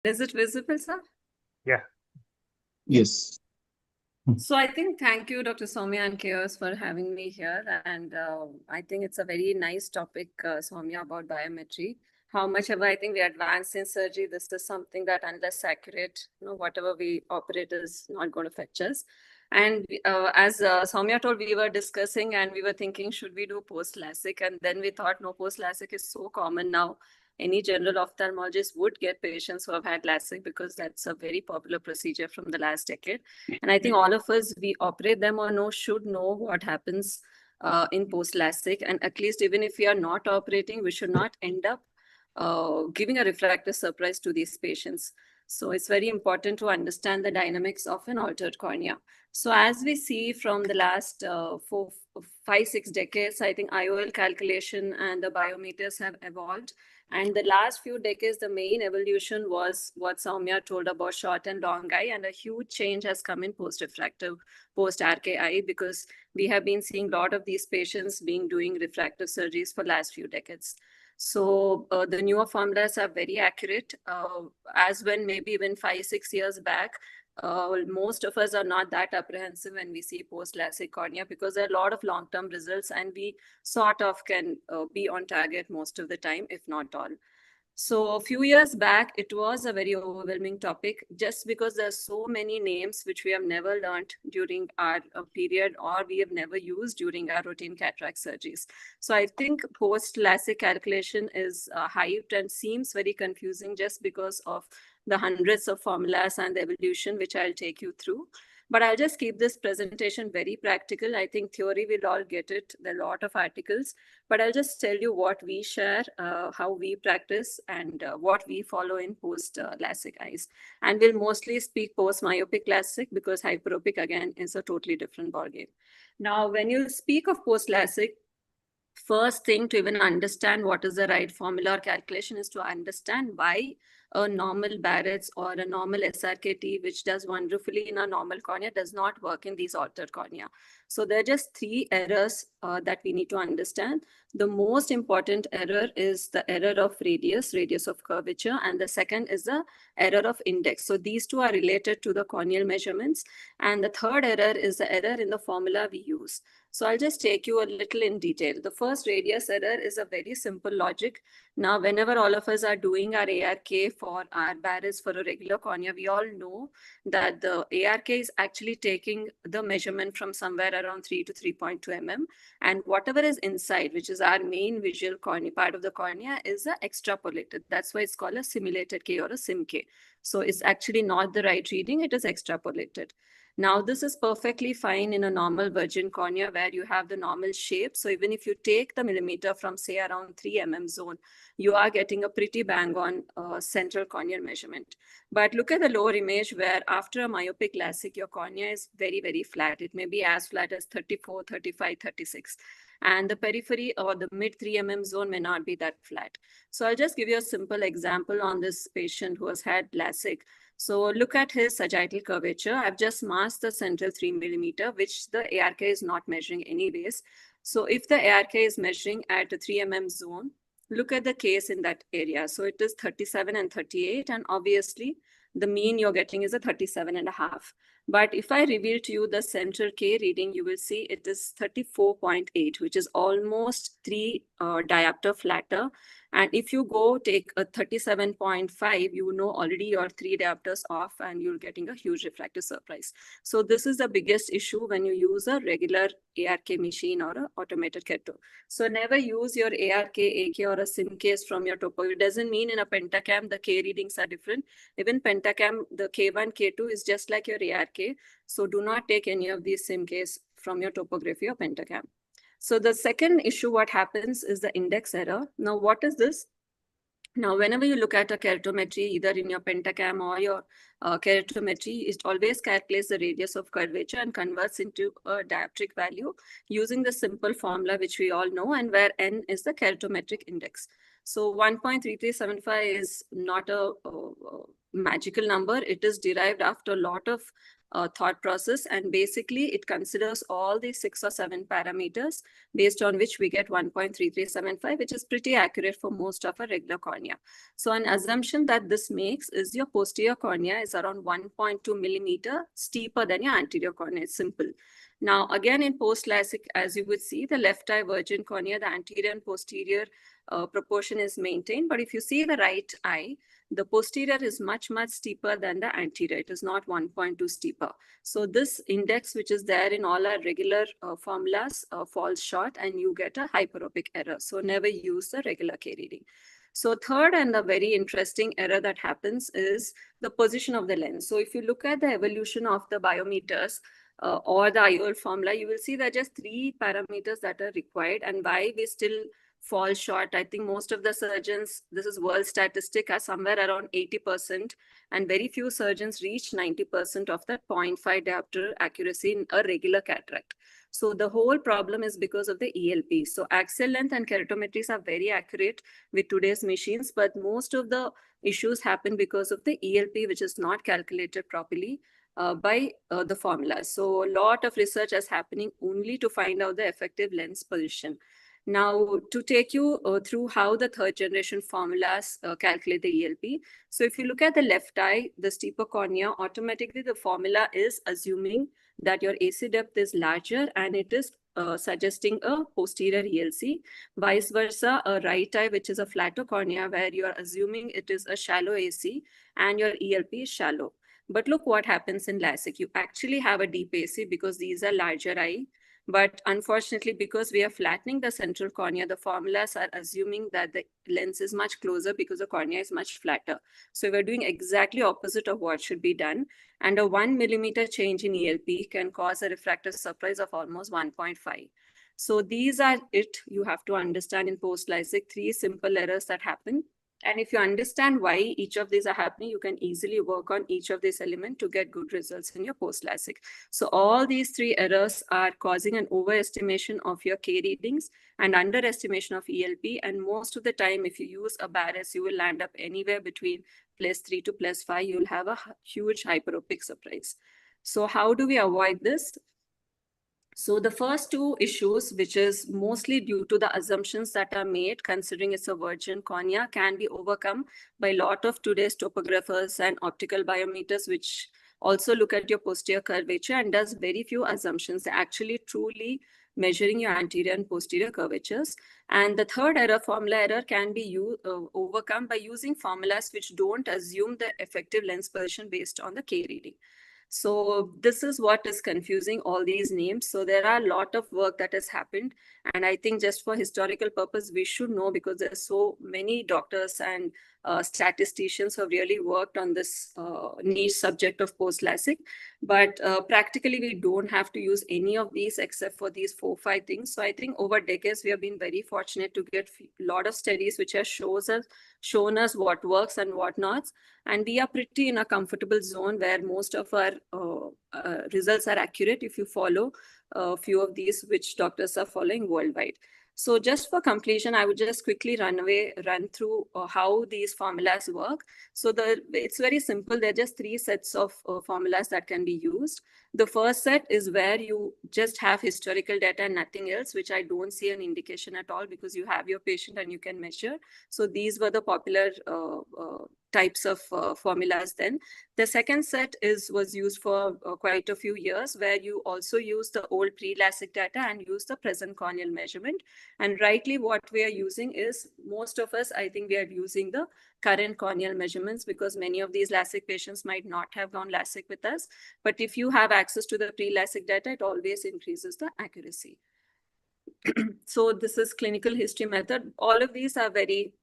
Is it visible, sir? Yeah. Yes. So I think thank you, Dr. Soumya and KOS for having me here. And I think it's a very nice topic, Soumya, about biometry. How much ever I think we advance in surgery, this is something that unless accurate, whatever we operate is not going to fetch us. And as Soumya told, we were discussing and we were thinking, should we do post-LASIK? And then we thought, no, post-LASIK is so common now. Any general ophthalmologist would get patients who have had LASIK because that's a very popular procedure from the last decade. And I think all of us, we operate them or no, should know what happens in post-LASIK. And at least even if we are not operating, we should not end up giving a refractive surprise to these patients. So it's very important to understand the dynamics of an altered cornea. So as we see from the last 5-6 decades, I think IOL calculation and the biometers have evolved. And the last few decades, the main evolution was what Soumya told about short and long eye, and a huge change has come in post-refractive, post-RKI, because we have been seeing a lot of these patients being doing refractive surgeries for last few decades. So the newer formulas are very accurate, as when maybe even 5-6 years back, most of us are not that apprehensive when we see post-LASIK cornea because there are a lot of long-term results and we sort of can be on target most of the time, if not all. So a few years back, it was a very overwhelming topic just because there are so many names which we have never learned during our period or we have never used during our routine cataract surgeries. So I think post-LASIK calculation is hyped and seems very confusing just because of the hundreds of formulas and the evolution, which I'll take you through. But I'll just keep this presentation very practical. I think theory, we'll all get it. There are a lot of articles, but I'll just tell you what we share, how we practice, and what we follow in post-LASIK eyes. And we'll mostly speak post-myopic LASIK because hyperopic, again, is a totally different ballgame. Now, when you speak of post-LASIK, first thing to even understand what is the right formula or calculation is to understand why a normal Barrett's or a normal SRKT, which does wonderfully in a normal cornea, does not work in these altered cornea. So there are just 3 errors that we need to understand. The most important error is the error of radius of curvature, and the second is the error of index. So these 2 are related to the corneal measurements. And the third error is the error in the formula we use. So I'll just take you a little in detail. The first radius error is a very simple logic. Now, whenever all of us are doing our ARK for our Barrett's for a regular cornea, we all know that the ARK is actually taking the measurement from somewhere around 3 to 3.2 mm. And whatever is inside, which is our main visual cornea, part of the cornea, is extrapolated. That's why it's called a simulated K or a sim K. So it's actually not the right reading, it is extrapolated. Now, this is perfectly fine in a normal virgin cornea where you have the normal shape. So even if you take the millimeter from, say, around 3 mm zone, you are getting a pretty bang on central corneal measurement. But look at the lower image where after a myopic LASIK, your cornea is very, very flat. It may be as flat as 34, 35, 36. And the periphery or the mid 3 mm zone may not be that flat. So I'll just give you a simple example on this patient who has had LASIK. So look at his sagittal curvature. I've just masked the central 3 mm, which the ARK is not measuring anyways. So if the ARK is measuring at a 3 mm zone, look at the case in that area. So it is 37 and 38. And obviously, the mean you're getting is a 37.5. But if I reveal to you the central K reading, you will see it is 34.8, which is almost 3 diopter flatter. And if you go take a 37.5, you know already your 3 diopters off and you're getting a huge refractive surprise. So this is the biggest issue when you use a regular ARK machine or an automated keto. So never use your ARK, AK or a SIM case from your topo. It doesn't mean in a pentacam the K readings are different. Even pentacam, the K1, K2 is just like your ARK. So do not take any of these SIM case from your topography or pentacam. So the second issue, what happens is the index error. Now, what is this? Now, whenever you look at a keratometry, either in your pentacam or your keratometry, it always calculates the radius of curvature and converts into a dioptric value using the simple formula which we all know, and where n is the keratometric index. So 1.3375 is not a magical number. It is derived after a lot of thought process. And basically, it considers all the 6 or 7 parameters based on which we get 1.3375, which is pretty accurate for most of our regular cornea. So an assumption that this makes is your posterior cornea is around 1.2 millimeter steeper than your anterior cornea. It's simple. Now, again, in post-LASIK, as you would see, the left eye virgin cornea, the anterior and posterior proportion is maintained. But if you see the right eye, the posterior is much, much steeper than the anterior. It is not 1.2 steeper. So this index, which is there in all our regular formulas, falls short and you get a hyperopic error. So never use the regular K reading. So third and a very interesting error that happens is the position of the lens. So if you look at the evolution of the biometers, or the IOL formula, you will see there are just 3 parameters that are required, and why we still fall short. I think most of the surgeons, this is world statistic, are somewhere around 80%, and very few surgeons reach 90% of that 0.5 diopter accuracy in a regular cataract. So the whole problem is because of the ELP. So axial length and keratometries are very accurate with today's machines, but most of the issues happen because of the ELP, which is not calculated properly by the formula. So a lot of research is happening only to find out the effective lens position. Now, to take you through how the third generation formulas calculate the ELP. So if you look at the left eye, the steeper cornea, automatically the formula is assuming that your AC depth is larger and it is suggesting a posterior ELC. Vice versa, a right eye, which is a flatter cornea, where you are assuming it is a shallow AC and your ELP is shallow. But look what happens in LASIK. You actually have a deep AC because these are larger eye. But unfortunately, because we are flattening the central cornea, the formulas are assuming that the lens is much closer because the cornea is much flatter. So we're doing exactly opposite of what should be done. And a 1 millimeter change in ELP can cause a refractive surprise of almost 1.5. So these are it. You have to understand in post-LASIK 3 simple errors that happen. And if you understand why each of these are happening, you can easily work on each of these elements to get good results in your post-LASIK. So all these 3 errors are causing an overestimation of your K readings and underestimation of ELP. And most of the time, if you use a Barres, you will land up anywhere between +3 to +5. You'll have a huge hyperopic surprise. So how do we avoid this? So the first 2 issues, which is mostly due to the assumptions that are made considering it's a virgin cornea, can be overcome by a lot of today's topographers and optical biometers, which also look at your posterior curvature and does very few assumptions. They're actually truly measuring your anterior and posterior curvatures. And the third error, formula error, can be overcome by using formulas which don't assume the effective lens position based on the K reading. So this is what is confusing all these names. So there are a lot of work that has happened. And I think just for historical purpose, we should know, because there's so many doctors and statisticians who have really worked on this niche subject of post-LASIK. But practically, we don't have to use any of these except for these 4-5 things. So I think over decades, we have been very fortunate to get a lot of studies which have shown us what works and what not. And we are pretty in a comfortable zone where most of our results are accurate if you follow a few of these which doctors are following worldwide. So just for completion, I would just quickly run through how these formulas work. So it's very simple. There are just 3 sets of formulas that can be used. The first set is where you just have historical data and nothing else, which I don't see an indication at all, because you have your patient and you can measure. So these were the popular types of formulas then. The second set was used for quite a few years, where you also use the old pre-LASIK data and use the present corneal measurement. And rightly, what we are using is, most of us, I think we are using the current corneal measurements, because many of these LASIK patients might not have gone LASIK with us. But if you have access to the pre-LASIK data, it always increases the accuracy. So this is clinical history method. All of these are very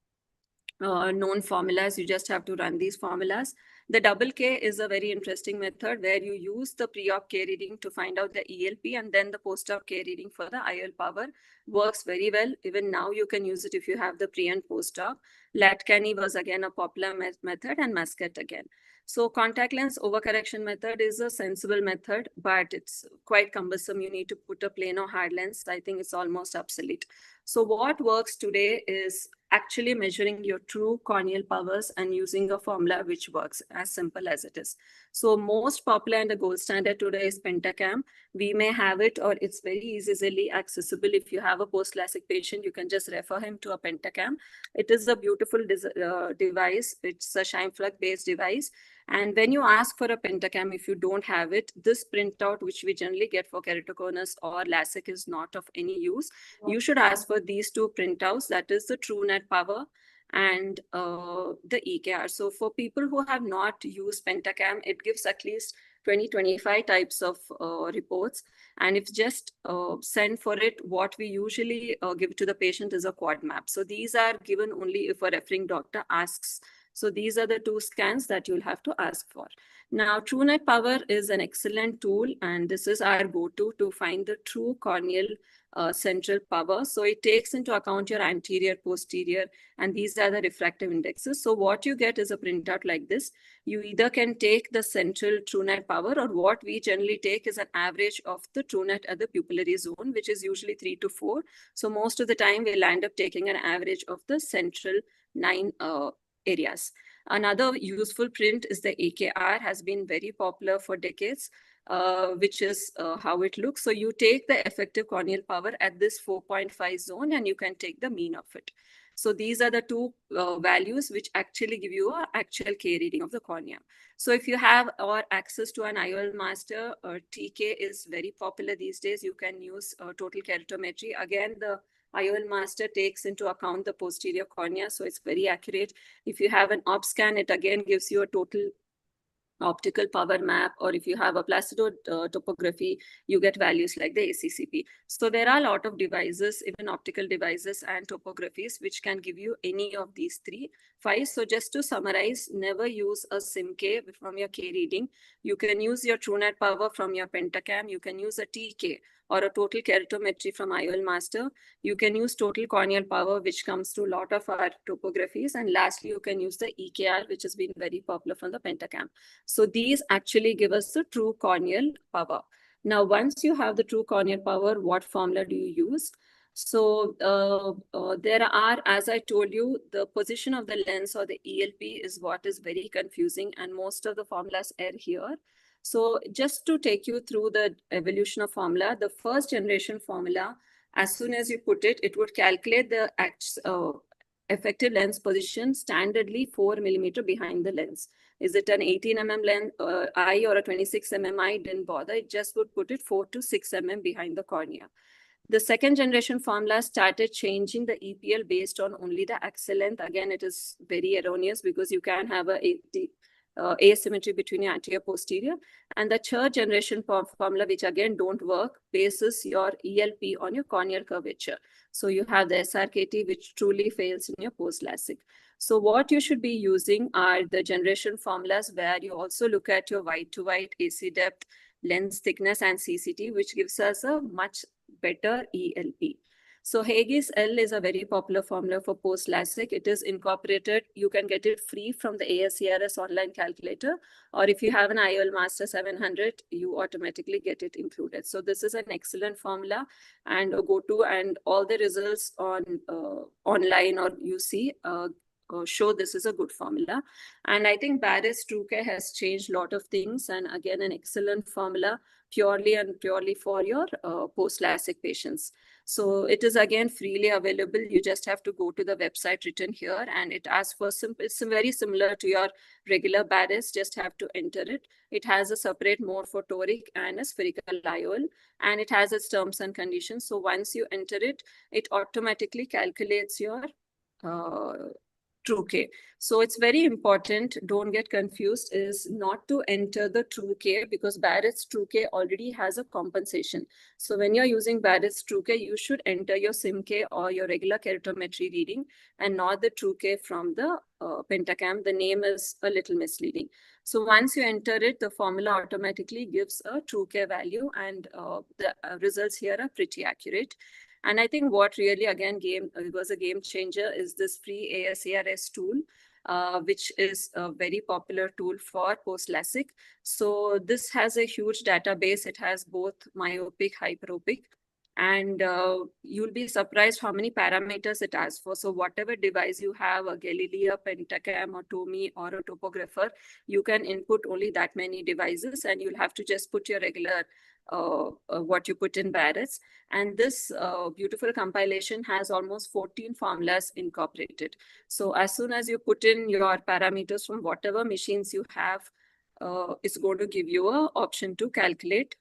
known formulas. You just have to run these formulas. The double K is a very interesting method where you use the pre-op K reading to find out the ELP, and then the post-op K reading for the IOL power. Works very well. Even now you can use it if you have the pre and post-op. Latkani was again a popular method, and Muscat again. So contact lens overcorrection method is a sensible method, but it's quite cumbersome. You need to put a plain or hard lens. I think it's almost obsolete. So what works today is actually measuring your true corneal powers and using a formula which works, as simple as it is. So most popular and the gold standard today is Pentacam. We may have it, or it's very easily accessible. If you have a post-LASIK patient, you can just refer him to a Pentacam. It is a beautiful device. It's a shine plug based device. And when you ask for a Pentacam, if you don't have it, this printout, which we generally get for keratoconus or LASIK, is not of any use. You should ask for these two printouts, that is the true net power and the EKR. So for people who have not used Pentacam, it gives at least 20-25 types of reports. And if just send for it, what we usually give to the patient is a quad map. So these are given only if a referring doctor asks. So these are the two scans that you'll have to ask for. Now, TrueNet Power is an excellent tool, and this is our go-to to find the true corneal central power. So it takes into account your anterior, posterior, and these are the refractive indexes. So what you get is a printout like this. You either can take the central TrueNet power, or what we generally take is an average of the TrueNet at the pupillary zone, which is usually 3 to 4. So most of the time we'll end up taking an average of the central 9 areas. Another useful print is the AKR, has been very popular for decades, which is how it looks. So you take the effective corneal power at this 4.5 zone, and you can take the mean of it. So these are the two values which actually give you an actual K reading of the cornea. So if you have or access to an IOL master, TK is very popular these days. You can use total keratometry. Again, the IOL master takes into account the posterior cornea, so it's very accurate. If you have an op scan, it again gives you a total optical power map, or if you have a placido topography, you get values like the ACCP. So there are a lot of devices, even optical devices and topographies, which can give you any of these 5. So just to summarize, never use a SIM-K from your K reading. You can use your TrueNet power from your Pentacam. You can use a TK or a total keratometry from IOL master. You can use total corneal power, which comes to a lot of our topographies. And lastly, you can use the EKR, which has been very popular from the Pentacam. So these actually give us the true corneal power. Now, once you have the true corneal power, what formula do you use? So there are, as I told you, the position of the lens or the ELP is what is very confusing, and most of the formulas are here. So just to take you through the evolution of formula, the first generation formula, as soon as you put it, it would calculate the effective lens position standardly 4 millimeter behind the lens. Is it an 18 mm lens eye or a 26 mm eye? Didn't bother. It just would put it 4 to 6 mm behind the cornea. The second generation formula started changing the EPL based on only the axis length. Again, it is very erroneous because you can have a asymmetry between your anterior posterior. And the third generation formula, which again don't work, bases your ELP on your corneal curvature. So you have the SRKT, which truly fails in your post-LASIK. So what you should be using are the generation formulas where you also look at your white to white, AC depth, lens thickness, and CCT, which gives us a much better ELP. So Haig's L is a very popular formula for post-LASIK. It is incorporated. You can get it free from the ASCRS online calculator, or if you have an IOL Master 700, you automatically get it included. So this is an excellent formula and a go-to, and all the results on online or you see show this is a good formula. And I think Barrett's TrueK has changed a lot of things, and again, an excellent formula purely for your post-LASIK patients. So it is again freely available. You just have to go to the website written here, and it asks for simple. It's very similar to your regular Barrett's, just have to enter it. It has a separate mode for toric and a spherical IOL, and it has its terms and conditions. So once you enter it, it automatically calculates your true K. So it's very important, don't get confused, is not to enter the true K, because Barrett's true K already has a compensation. So when you're using Barrett's true K, you should enter your SIM-K or your regular keratometry reading and not the true K from the Pentacam. The name is a little misleading. So once you enter it, the formula automatically gives a true K value, and the results here are pretty accurate. And I think what really, again, was a game changer is this free ASCRS tool, which is a very popular tool for post-LASIK. So this has a huge database. It has both myopic, hyperopic, and you'll be surprised how many parameters it has for. So whatever device you have, a Galileo, Pentacam, or Tomy, or a topographer, you can input only that many devices, and you'll have to just put your regular what you put in Barrett's. And this beautiful compilation has almost 14 formulas incorporated. So as soon as you put in your parameters from whatever machines you have, it's going to give you an option to calculate.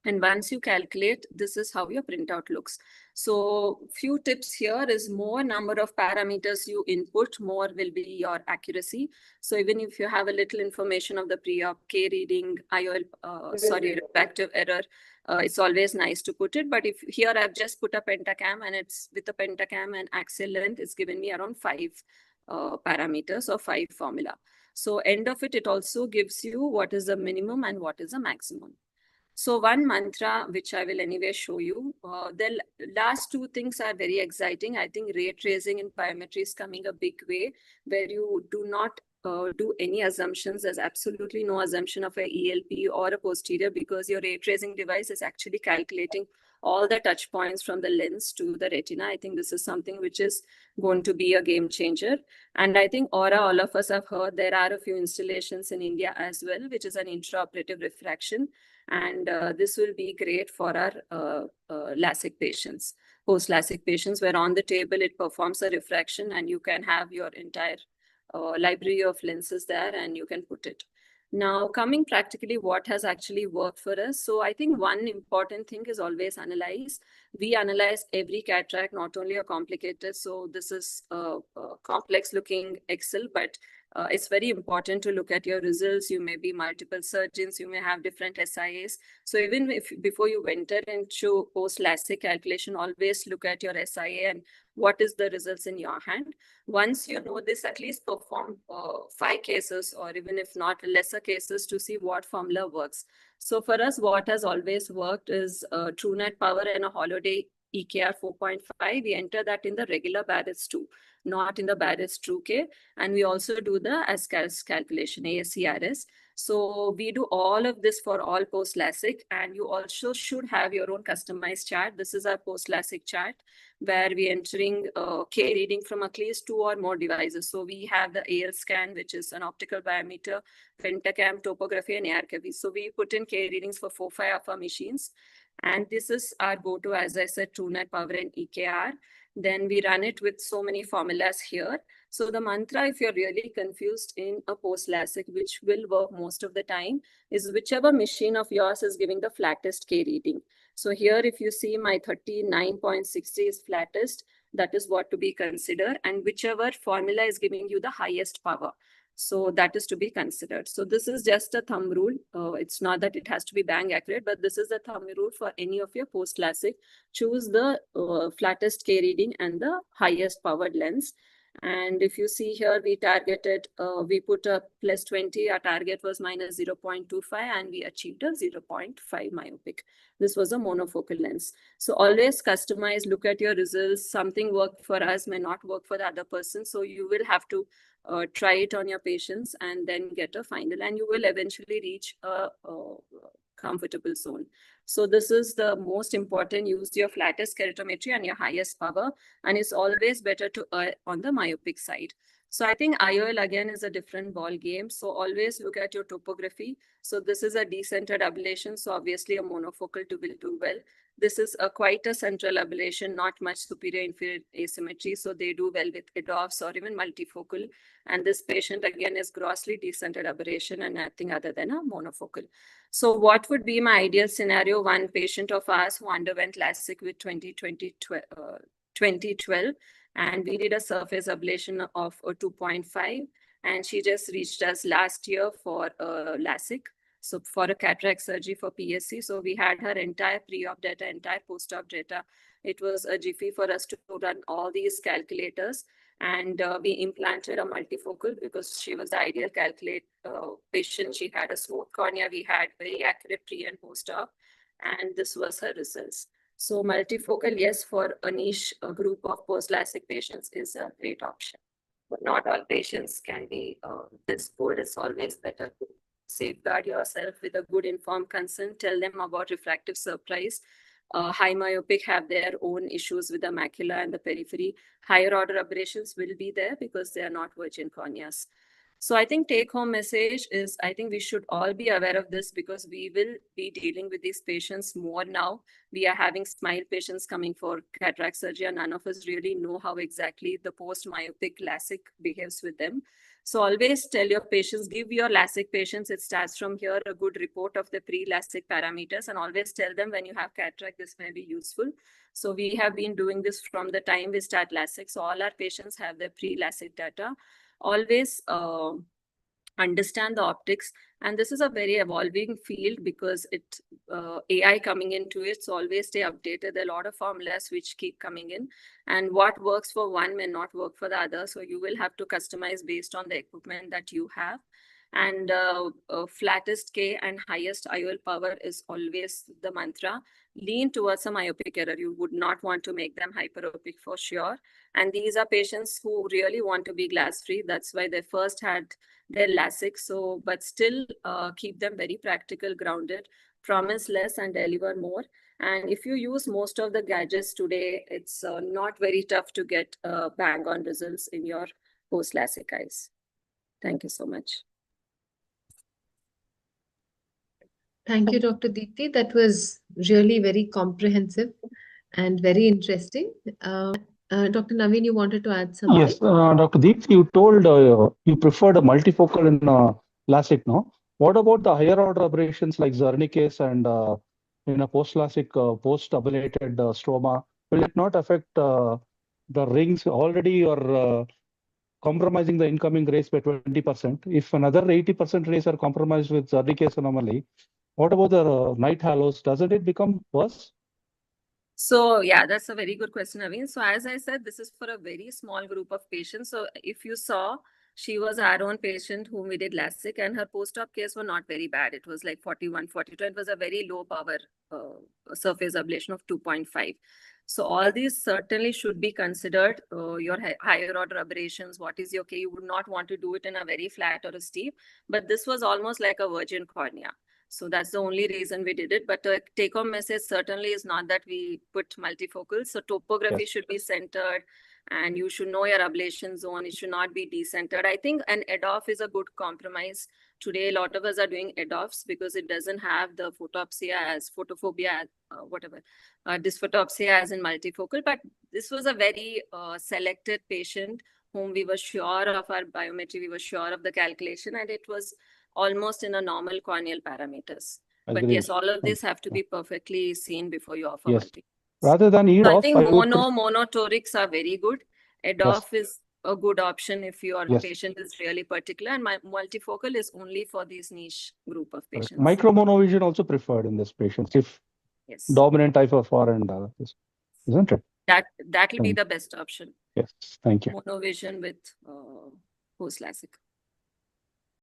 And once you calculate, this is how your printout looks. So few tips here is more number of parameters you input, more will be your accuracy. So even if you have a little information of the pre-op, K reading, IOL, refractive error, it's always nice to put it. But if here I've just put a pentacam, and it's with a pentacam and axial length, it's given me around 5 parameters or 5 formula. So end of it, it also gives you what is the minimum and what is the maximum. So one mantra, which I will anyway show you, the last two things are very exciting. I think ray tracing in biometry is coming a big way, where you do not do any assumptions. There's absolutely no assumption of a ELP or a posterior, because your ray tracing device is actually calculating all the touch points from the lens to the retina. I think this is something which is going to be a game changer. And I think Aura, all of us have heard, there are a few installations in India as well, which is an intraoperative refraction. And this will be great for our LASIK patients, post-LASIK patients, where on the table it performs a refraction and you can have your entire library of lenses there and you can put it. Now, coming practically, what has actually worked for us? So I think one important thing is always analyze. We analyze every cataract, not only a complicated. So this is a complex looking Excel, but it's very important to look at your results. You may be multiple surgeons, you may have different SIAs. So even if before you enter into post-LASIK calculation, always look at your SIA and what is the results in your hand. Once you know this, at least perform 5 cases, or even if not lesser cases, to see what formula works. So for us, what has always worked is TrueNet power and a holiday EKR 4.5. We enter that in the regular Barrett's 2, not in the Barrett's 2K. And we also do the ASCRS calculation, ASCRS. So we do all of this for all post-LASIK, and you also should have your own customized chart. This is our post-LASIK chart, where we're entering K reading from at least 2 or more devices. So we have the AL scan, which is an optical biometer, pentacam, topography, and ARCAV. So we put in K readings for 4-5 of our machines. And this is our go-to, as I said, TrueNet power and EKR. Then we run it with so many formulas here. So the mantra, if you're really confused in a post-LASIK, which will work most of the time, is whichever machine of yours is giving the flattest K reading. So here, if you see my 39.60 is flattest, that is what to be considered. And whichever formula is giving you the highest power, so that is to be considered. So this is just a thumb rule. It's not that it has to be bang accurate, but this is the thumb rule for any of your post-LASIK. Choose the flattest K reading and the highest powered lens. And if you see here, we targeted, we put a plus 20, our target was minus 0.25, and we achieved a 0.5 myopic. This was a monofocal lens. So always customize, look at your results. Something worked for us may not work for the other person. So you will have to try it on your patients and then get a final, and you will eventually reach a comfortable zone. So this is the most important. Use your flattest keratometry and your highest power, and it's always better to err on the myopic side. So I think IOL again is a different ball game. So always look at your topography. So this is a decentered ablation. So obviously a monofocal will do well. This is quite a central ablation, not much superior inferior asymmetry. So they do well with EDOFs or even multifocal. And this patient again is grossly decentered aberration and nothing other than a monofocal. So what would be my ideal scenario? One patient of ours who underwent LASIK with 2012, and we did a surface ablation of 2.5, and she just reached us last year for LASIK. So for a cataract surgery for PSC. So we had her entire pre-op data, entire post-op data. It was a jiffy for us to run all these calculators. And we implanted a multifocal because she was the ideal patient. She had a smooth cornea. We had very accurate pre and post-op. And this was her results. So multifocal, yes, for a niche group of post-LASIK patients is a great option. But not all patients can be this good. It's always better to safeguard yourself with a good informed consent. Tell them about refractive surprise. High myopic have their own issues with the macula and the periphery. Higher order aberrations will be there because they are not virgin corneas. So I think take home message is, I think we should all be aware of this because we will be dealing with these patients more now. We are having smile patients coming for cataract surgery and none of us really know how exactly the post-myopic LASIK behaves with them. So always tell your patients, give your LASIK patients, it starts from here, a good report of the pre-LASIK parameters, and always tell them when you have cataract, this may be useful. So we have been doing this from the time we start LASIK. So all our patients have their pre-LASIK data. Always understand the optics, and this is a very evolving field because it AI coming into it, so always stay updated. There are a lot of formulas which keep coming in, and what works for one may not work for the other, so you will have to customize based on the equipment that you have. And flattest K and highest IOL power is always the mantra. Lean towards a myopic error. You would not want to make them hyperopic for sure. And these are patients who really want to be glass free. That's why they first had their LASIK. So, but still keep them very practical, grounded, promise less and deliver more. And if you use most of the gadgets today, it's not very tough to get bang on results in your post LASIK eyes. Thank you so much. Thank you, Dr. Deepthi. That was really very comprehensive and very interesting. Dr. Naveen, you wanted to add something? Yes, Dr. Deepthi, you told you preferred a multifocal in LASIK, no? What about the higher order aberrations like Zernicase and in a post-LASIK, post-ablated stroma? Will it not affect the rings? Already you're compromising the incoming rays by 20%. If another 80% rays are compromised with Zernicase anomaly, what about the night halos? Doesn't it become worse? So yeah, that's a very good question, Naveen. So as I said, this is for a very small group of patients. So if you saw, she was our own patient whom we did LASIK, and her post-op case were not very bad. It was like 41, 42. It was a very low power surface ablation of 2.5. So all these certainly should be considered. Your higher order aberrations, what is your K? You would not want to do it in a very flat or a steep, but this was almost like a virgin cornea. So that's the only reason we did it. But the take-home message certainly is not that we put multifocal. So topography should be centered, and you should know your ablation zone. It should not be decentered. I think an EDOF is a good compromise. Today, a lot of us are doing EDOFs because it doesn't have the photopsia as photophobia, dysphotopsia as in multifocal. But this was a very selected patient whom we were sure of our biometry, we were sure of the calculation, and it was almost in a normal corneal parameters. But yes, all of this have to be perfectly seen before you offer multi. Rather than EDOF, so I think monotorics are very good. EDOF is a good option if your patient is really particular, and my multifocal is only for this niche group of patients. Micromonovision also preferred in this patient if dominant type of R and isn't it? That will be the best option. Yes, thank you. Monovision with post LASIK.